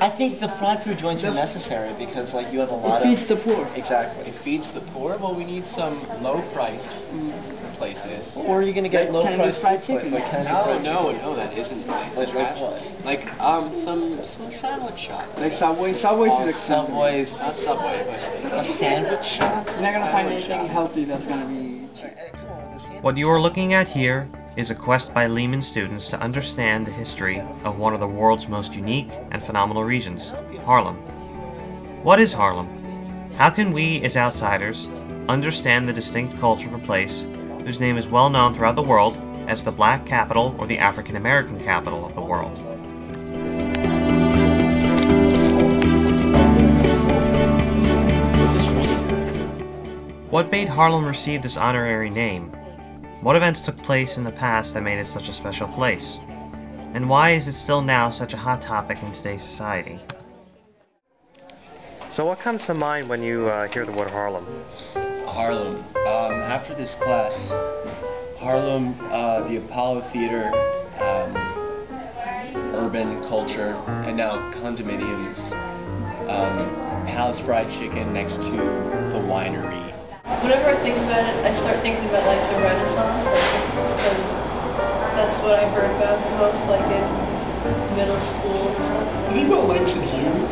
I think the fried food joints are necessary because, like, you have a lot It feeds the poor. Exactly. It feeds the poor. Well, we need some low-priced food places. Or you're gonna get low-priced fried chicken. Like No, that isn't Like what? Like some sandwich shops. Like Subway. Subway's is expensive. Subway's. Not Subway, but A sandwich shop? You're not gonna find anything healthy that's gonna be cheap. What you are looking at here is a quest by Lehman students to understand the history of one of the world's most unique and phenomenal regions, Harlem. What is Harlem? How can we, as outsiders, understand the distinct culture of a place whose name is well known throughout the world as the Black capital or the African American capital of the world? What made Harlem receive this honorary name? What events took place in the past that made it such a special place? And why is it still now such a hot topic in today's society? So what comes to mind when you hear the word Harlem? Harlem. After this class, Harlem, the Apollo Theater, urban culture, and now condominiums, Hal's Fried Chicken next to the winery. Whenever I think about it, I start thinking about like the Renaissance, because that's what I heard about the most, like in middle school and stuff. Did you go Langston Hughes?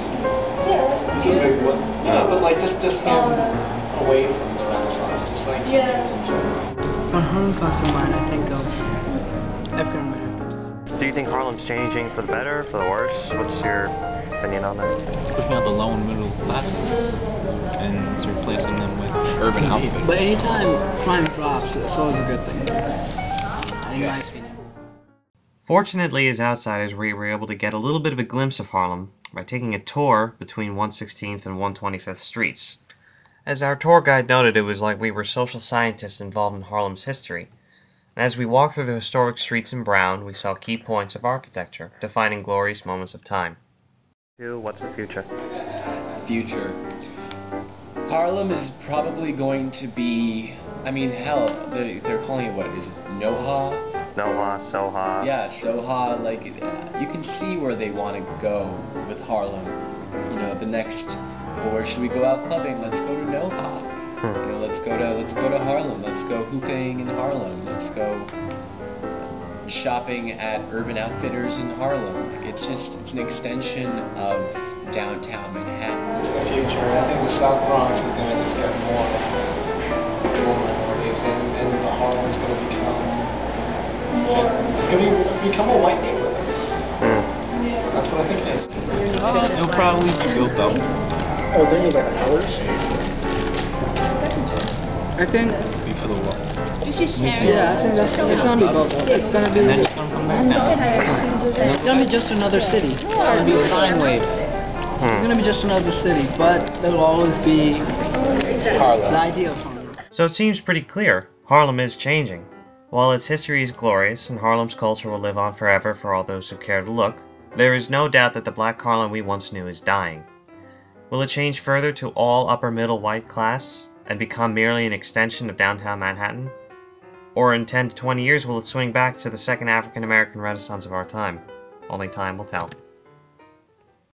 Yeah, He's a big one. Yeah, but like just him away from the Renaissance, just like Yeah. in general. When Harlem comes to mind, I think of African Americans. Do you think Harlem's changing for the better, for the worse? What's your opinion on that? Pushing out the low and middle classes and replacing them with urban outfits. But anytime crime drops, it's always a good thing. In my opinion. Fortunately, as outsiders, we were able to get a little bit of a glimpse of Harlem by taking a tour between 116th and 125th Streets. As our tour guide noted, it was like we were social scientists involved in Harlem's history. And as we walked through the historic streets in brown, we saw key points of architecture, defining glorious moments of time. What's the future? Future. Harlem is probably going to be, I mean, hell, they're calling it, what is it, NoHa? Noha, Soha. Yeah, Soha, like, you can see where they want to go with Harlem. You know, the next, well, where should we go out clubbing? Let's go to NoHa. You know, let's go to Harlem. Let's go hookahing in Harlem. Let's go shopping at Urban Outfitters in Harlem. Like, it's an extension of downtown Manhattan. In the future, I think the South Bronx is going to just get more minorities, and the Harlem is going to become a white neighborhood. That's what I think it is. It'll probably be built up. Oh, then you got ours? I think. Be for the wall. Yeah, I think it's gonna be built up. It's gonna be. And then it's gonna come back down. It's gonna be just another city. It's gonna be a sine wave. It's gonna be just another city, but there will always be Harlem. the idea of Harlem. So it seems pretty clear, Harlem is changing. While its history is glorious and Harlem's culture will live on forever for all those who care to look, there is no doubt that the Black Harlem we once knew is dying. Will it change further to all upper-middle white class and become merely an extension of downtown Manhattan? Or in 10 to 20 years will it swing back to the second African American Renaissance of our time? Only time will tell.